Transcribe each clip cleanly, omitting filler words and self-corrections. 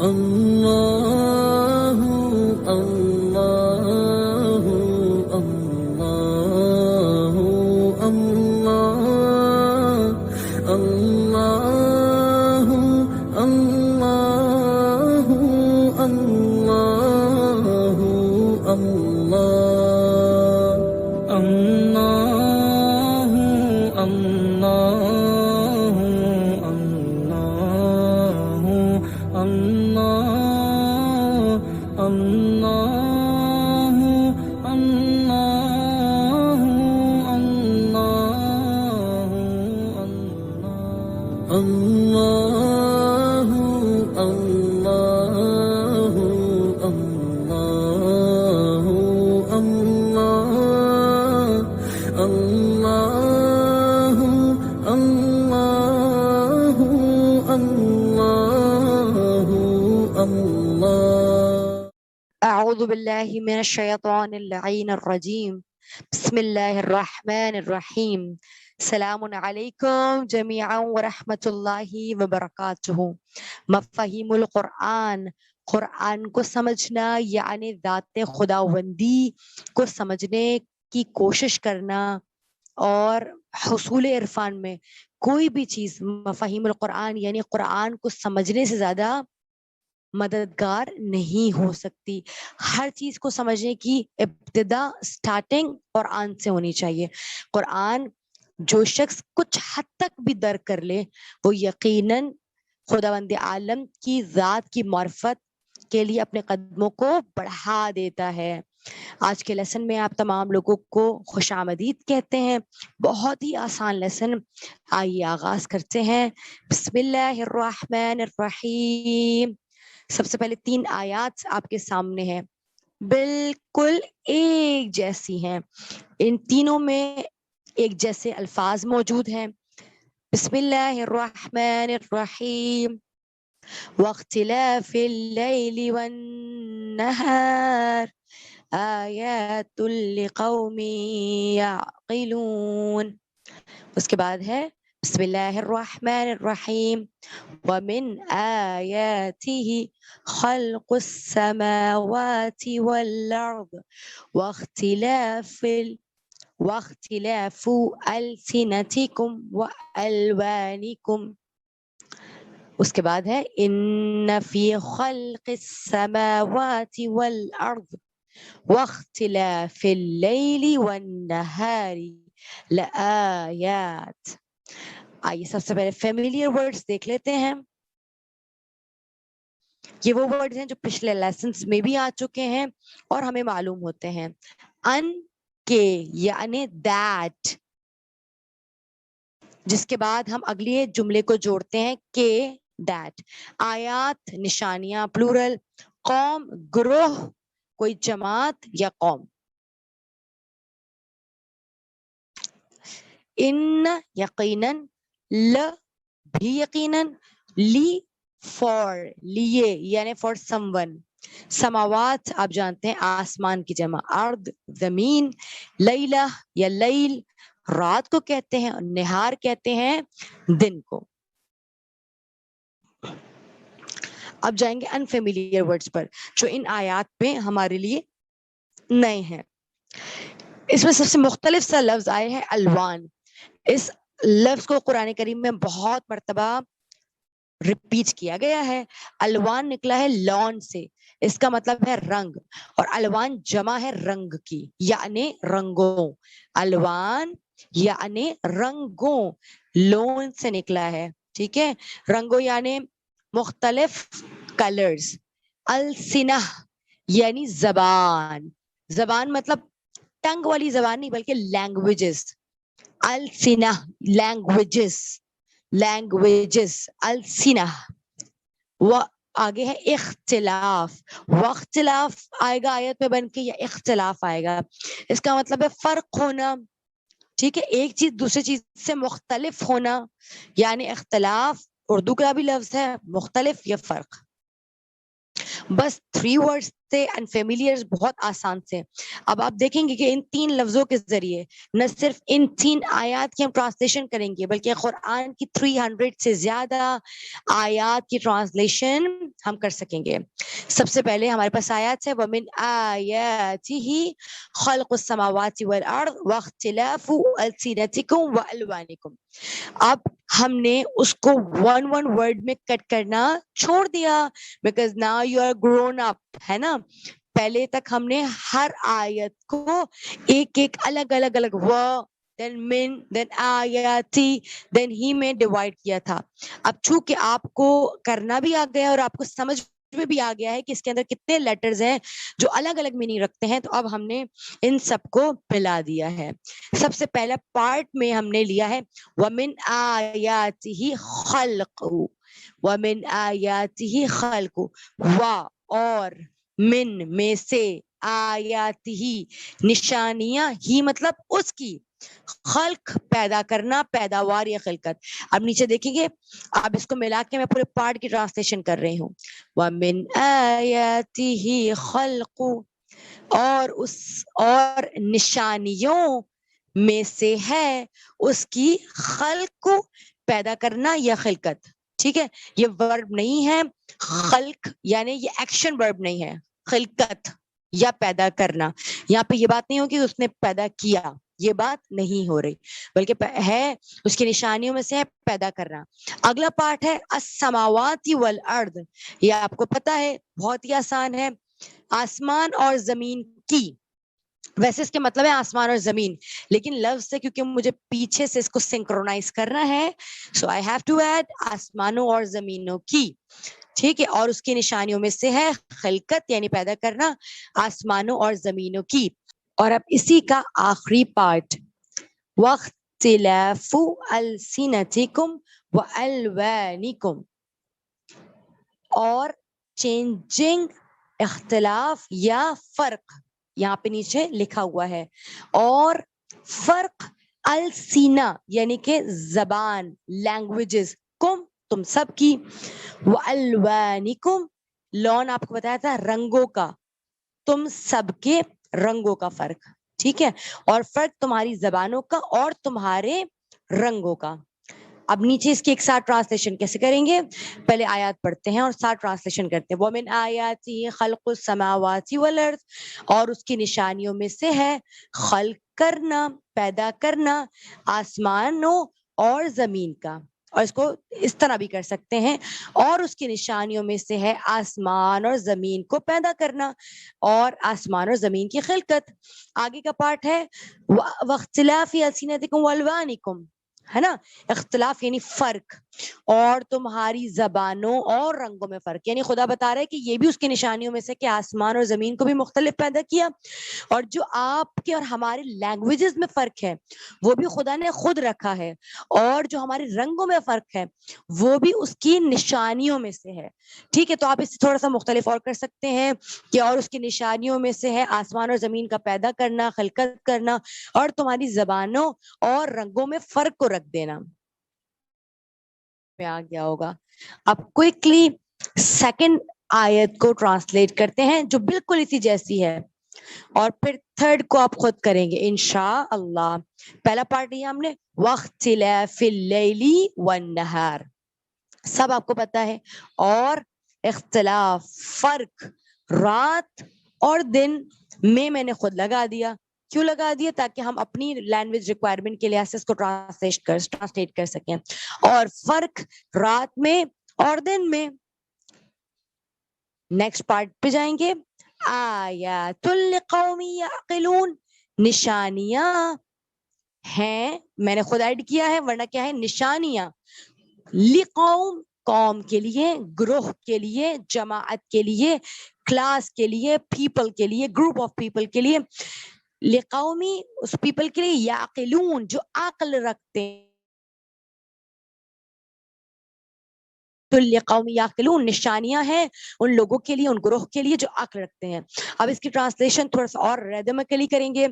اللہ اللہ اللہ اللہ اللہ اللہ اللہ اعوذ باللہ من الشیطان اللعین الرجیم بسم اللہ الرحمن الرحیم السلام علیکم جمیعا ورحمۃ اللہ وبرکاتہ۔ مفاہیم القرآن، قرآن کو سمجھنا یعنی ذات خداوندی کو سمجھنے کی کوشش کرنا، اور حصول عرفان میں کوئی بھی چیز مفاہیم القرآن یعنی قرآن کو سمجھنے سے زیادہ مددگار نہیں ہو سکتی۔ ہر چیز کو سمجھنے کی ابتدا سٹارٹنگ قرآن سے ہونی چاہیے۔ قرآن جو شخص کچھ حد تک بھی درک کر لے وہ یقیناً خداوند عالم کی ذات کی معرفت کے لیے اپنے قدموں کو بڑھا دیتا ہے۔ آج کے لیسن میں آپ تمام لوگوں کو خوش آمدید کہتے ہیں۔ بہت ہی آسان لیسن، آئیے آغاز کرتے ہیں۔ بسم اللہ الرحمن الرحیم۔ سب سے پہلے 3 آیات آپ کے سامنے ہیں، بالکل ایک جیسی ہیں، ان تینوں میں ایک جیسے الفاظ موجود ہیں۔ بسم اللہ الرحمن الرحیم۔ واختلاف اللیل والنہار آیات لقوم یعقلون۔ اس کے بعد ہے بسم اللہ الرحمن الرحیم۔ ومن آیاتہ خلق السماوات والارض واختلاف ألسنتكم وألوانكم۔ اس کے بعد ہے ان فی خلق السماوات والارض واختلاف اللیل والنہار لآیات۔ آئیے سب سے پہلے فیملیئر ورڈز دیکھ لیتے ہیں۔ یہ وہ ورڈز ہیں جو پچھلے لیسنز میں بھی آ چکے ہیں اور ہمیں معلوم ہوتے ہیں۔ ان کے یعنی دیٹ، جس کے بعد ہم اگلی جملے کو جوڑتے ہیں کہ دیٹ۔ آیات نشانیاں پلورل، قوم گروہ کوئی جماعت یا قوم۔ ان یقیناً، ل بھی یقیناً، لی فار لیے یعنی فار سم ون۔ سماوات آپ جانتے ہیں آسمان کی جمع، ارض زمین، لیلہ یا لیل رات کو کہتے ہیں، اور نہار کہتے ہیں دن کو۔ اب جائیں گے انفیملیئر ورڈز پر جو ان آیات میں ہمارے لیے نئے ہیں۔ اس میں سب سے مختلف سا لفظ آئے ہیں الوان۔ اس لفظ کو قرآن کریم میں بہت مرتبہ ریپیٹ کیا گیا ہے۔ الوان نکلا ہے لون سے، اس کا مطلب ہے رنگ، اور الوان جمع ہے رنگ کی یعنی رنگوں۔ الوان یعنی رنگوں، لون سے نکلا ہے، ٹھیک ہے۔ رنگوں یعنی مختلف کلرز۔ السنہ یعنی زبان، زبان مطلب ٹنگ والی زبان نہیں بلکہ لینگویجز۔ السنہ لینگویجز، لینگویجز السنہ۔ و آگے ہے اختلاف، واختلاف آئے گا آیت میں بن کے یا اختلاف آئے گا، اس کا مطلب ہے فرق ہونا، ٹھیک ہے، ایک چیز دوسری چیز سے مختلف ہونا، یعنی اختلاف اردو کا بھی لفظ ہے، مختلف یا فرق۔ بس 3 ورڈز تھے انفیملیئر، بہت آسان سے۔ اب آپ دیکھیں گے کہ ان 3 لفظوں کے ذریعے نہ صرف ان 3 آیات کی ہم ٹرانسلیشن کریں گے بلکہ قرآن کی 300 سے زیادہ آیات کی ٹرانسلیشن ہم کر سکیں گے. سب سے پہلے ہمارے پاس آیات ہے وَمِنْ آیَاتِهِ خَلْقُ السَّمَاوَاتِ وَالْأَرْضِ وَاخْتِلَافُ أَلْسِنَتِكُمْ وَأَلْوَانِكُمْ. اب ہم نے اس کو ون ورڈ میں کٹ کرنا چھوڑ دیا because now you are grown up, ہے نا. پہلے تک ہم نے ہر آیت کو ایک ایک الگ الگ دین من دین آیاتی دین ہی میں ڈیوائڈ کیا تھا. اب چونکہ آپ کو کرنا بھی آ گیا اور آپ کو سمجھ میں بھی آ گیا ہے کہ اس کے اندر کتنے لیٹرز ہیں جو الگ الگ میننگ رکھتے ہیں، تو اب ہم نے ان سب کو ملا دیا ہے. سب سے پہلا پارٹ میں ہم نے لیا ہے وَمِنْ آیَاتِهِ خَلْقُ، وَمِنْ آیَاتِهِ خَلْقُ، اور من میں سے، آیاتہ نشانیاں، ہی مطلب اس کی، خلق پیدا کرنا، پیداوار یا خلقت. اب نیچے دیکھیں گے، اب اس کو ملا کے میں پورے پارٹ کی ٹرانسلیشن کر رہی ہوں. وَمِنْ آیَاتِهِ خَلْقُ، اور نشانیوں میں سے ہے اس کی خلق پیدا کرنا یا خلقت. ٹھیک ہے، یہ ورب نہیں ہے خلق، یعنی یہ ایکشن ورب نہیں ہے. خلقت یا پیدا کرنا، یہاں پہ یہ بات نہیں ہوگی اس نے پیدا کیا، یہ بات نہیں ہو رہی، بلکہ ہے اس کی نشانیوں میں سے ہے پیدا کرنا. اگلا پارٹ ہے السماوات والارض، یہ آپ کو پتا ہے بہت ہی آسان ہے، آسمان اور زمین کی. ویسے اس کے مطلب ہے آسمان اور زمین، لیکن لفظ سے کیونکہ مجھے پیچھے سے اس کو سنکرونائز کرنا ہے، سو آئی ہیو ٹو ایڈ آسمانوں اور زمینوں کی. ٹھیک ہے، اور اس کی نشانیوں میں سے ہے خلقت یعنی پیدا کرنا، آسمانوں اور زمینوں کی. اور اب اسی کا آخری پارٹ واختلاف السنتکم والوانکم، اور چینجنگ، اختلاف یا فرق، یہاں پہ نیچے لکھا ہوا ہے، اور فرق، السینہ یعنی کہ زبان، لینگویجز، کم تم سب کی، وَأَلْوَانِكُمْ لون آپ کو بتایا تھا رنگوں کا، تم سب کے رنگوں کا فرق. ٹھیک ہے، اور فرق تمہاری زبانوں کا اور تمہارے رنگوں کا. اب نیچے اس کی ایک ساتھ ٹرانسلیشن کیسے کریں گے، پہلے آیات پڑھتے ہیں اور ساتھ ٹرانسلیشن کرتے ہیں. وَمِنْ آیَاتِهِ خَلْقُ السَّمَاوَاتِ وَالْأَرْضِ، اور اس کی نشانیوں میں سے ہے خلق کرنا، پیدا کرنا، آسمانوں اور زمین کا. اور اس کو اس طرح بھی کر سکتے ہیں، اور اس کی نشانیوں میں سے ہے آسمان اور زمین کو پیدا کرنا اور آسمان اور زمین کی خلقت. آگے کا پارٹ ہے وَاخْتِلَافِ أَلْسِنَتِكُمْ وَأَلْوَانِكُمْ، ہے نا، اختلاف یعنی فرق، اور تمہاری زبانوں اور رنگوں میں فرق. یعنی خدا بتا رہا ہے کہ یہ بھی اس کی نشانیوں میں سے کہ آسمان اور زمین کو بھی مختلف پیدا کیا، اور جو آپ کے اور ہمارے لینگویجز میں فرق ہے وہ بھی خدا نے خود رکھا ہے، اور جو ہمارے رنگوں میں فرق ہے وہ بھی اس کی نشانیوں میں سے ہے. ٹھیک ہے، تو آپ اس سے تھوڑا سا مختلف اور کر سکتے ہیں کہ اور اس کی نشانیوں میں سے ہے آسمان اور زمین کا پیدا کرنا، خلقت کرنا، اور تمہاری زبانوں اور رنگوں میں فرق کو رکھ دینا. میں آ گیا ہوگا. اب کوئکلی سیکنڈ آیت کو ٹرانسلیٹ کرتے ہیں جو بالکل اسی جیسی ہے، اور پھر تھرڈ کو آپ خود کریں گے انشاءاللہ. پہلا پارٹ یہ ہم نے واختلاف اللیل والنہار، سب آپ کو پتا ہے، اور اختلاف، فرق رات اور دن میں نے خود لگا دیا. کیوں لگا دیا؟ تاکہ ہم اپنی لینگویج ریکوائرمنٹ کے لحاظ سے اس کو ٹرانسلیٹ کر سکیں. اور فرق رات میں اور دن میں. نیکسٹ پارٹ پہ جائیں گے، آیات لقوم یعقلون، نشانیاں ہیں، میں نے خود ایڈ کیا ہے ورنہ کیا ہے، نشانیاں، لقوم قوم کے لیے، گروہ کے لیے، جماعت کے لیے، کلاس کے لیے، پیپل کے لیے، گروپ آف پیپل کے لیے، لقومی اس پیپل کے لیے، یعقلون جو عقل رکھتے ہیں، لقوم یعقلون نشانیاں ہیں ان لوگوں کے لیے، ان گروہ کے لیے جو عقل رکھتے ہیں. اب اس کی ٹرانسلیشن تھوڑا سا اور ریدمکلی کریں گے.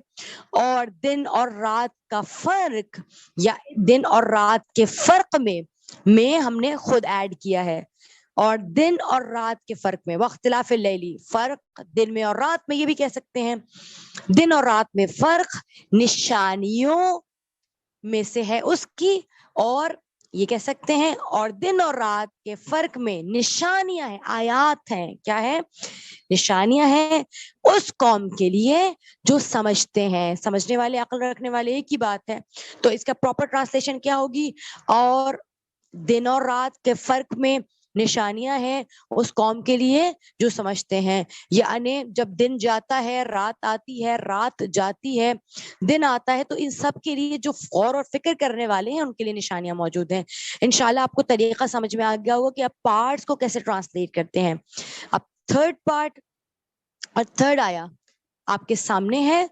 اور دن اور رات کا فرق، یا دن اور رات کے فرق میں ہم نے خود ایڈ کیا ہے، اور دن اور رات کے فرق میں واختلاف اللیل، فرق دن میں اور رات میں، یہ بھی کہہ سکتے ہیں دن اور رات میں فرق، نشانیوں میں سے ہے اس کی، اور یہ کہہ سکتے ہیں، اور دن اور رات کے فرق میں نشانیاں ہیں، آیات ہیں. کیا ہے؟ نشانیاں ہیں اس قوم کے لیے جو سمجھتے ہیں. سمجھنے والے، عقل رکھنے والے ایک ہی بات ہے. تو اس کا پراپر ٹرانسلیشن کیا ہوگی؟ اور دن اور رات کے فرق میں نشانیاں ہیں اس قوم کے لیے جو سمجھتے ہیں. یعنی جب دن جاتا ہے، رات آتی ہے، رات جاتی ہے، دن آتا ہے، تو ان سب کے لیے جو غور اور فکر کرنے والے ہیں ان کے لیے نشانیاں موجود ہیں. انشاءاللہ آپ کو طریقہ سمجھ میں آ گیا ہوگا کہ آپ پارٹس کو کیسے ٹرانسلیٹ کرتے ہیں. اب تھرڈ پارٹ اور تھرڈ آیا آپ کے سامنے ہے.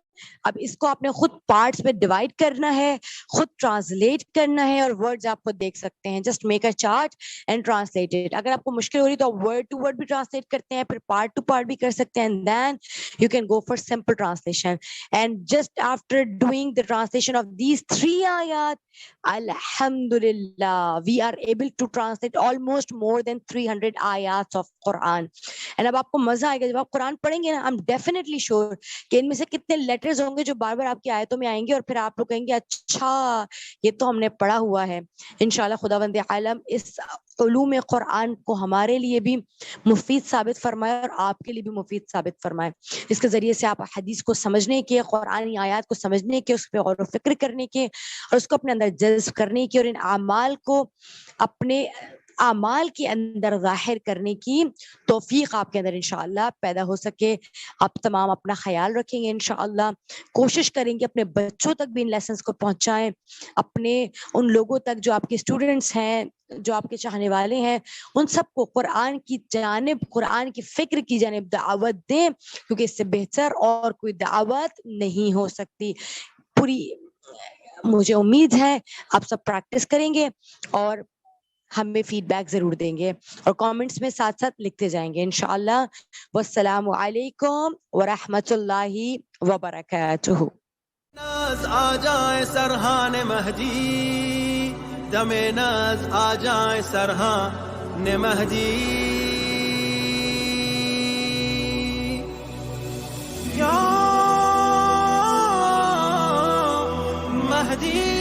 اب اس کو آپ نے خود پارٹس میں ڈیوائڈ کرنا ہے، خود ٹرانسلیٹ کرنا ہے، اور ورڈز آپ کو دیکھ سکتے ہیں. Just make a chart and translate it. اگر آپ کو مشکل ہو رہی تو ورڈ ٹو ورڈ بھی ٹرانسلیٹ کرتے ہیں، پھر پارٹ ٹو پارٹ بھی کر سکتے ہیں. Then you can go for simple translation. And just after doing the translation of these 3 آیات، Alhamdulillah, we are able to translate almost more than 300 ayats of Quran. And اب آپ کو مزہ آئے گا جب آپ قرآن پڑھیں گے نا. I'm definitely sure کہ ان میں سے کتنے لیٹرز ہوں گے جو بار بار آپ کی آیتوں میں آئیں گے، اور پھر آپ لوگ کہیں گے اچھا یہ تو ہم نے پڑھا ہوا ہے. انشاءاللہ خداوند عالم اس علوم قرآن کو ہمارے لیے بھی مفید ثابت فرمائے اور آپ کے لیے بھی مفید ثابت فرمائے. اس کے ذریعے سے آپ حدیث کو سمجھنے کے، قرآنی آیات کو سمجھنے کے، اس پہ غور و فکر کرنے کے، اور اس کو اپنے اندر جذب کرنے کی، اور ان اعمال کو اپنے اعمال کے اندر ظاہر کرنے کی توفیق آپ کے اندر انشاءاللہ پیدا ہو سکے. آپ تمام اپنا خیال رکھیں گے انشاءاللہ. کوشش کریں گے اپنے بچوں تک بھی ان لیسنس کو پہنچائیں، اپنے ان لوگوں تک جو آپ کے اسٹوڈنٹس ہیں، جو آپ کے چاہنے والے ہیں، ان سب کو قرآن کی جانب، قرآن کی فکر کی جانب دعوت دیں، کیونکہ اس سے بہتر اور کوئی دعوت نہیں ہو سکتی. پوری مجھے امید ہے آپ سب پریکٹس کریں گے اور ہمیں فیڈ بیک ضرور دیں گے، اور کامنٹس میں ساتھ ساتھ لکھتے جائیں گے انشاءاللہ. والسلام علیکم ورحمۃ اللہ وبرکاتہ. ناز آ جائے سرحان مہدی، دم ناز آ جائے سرحان مہدی. یا مہدی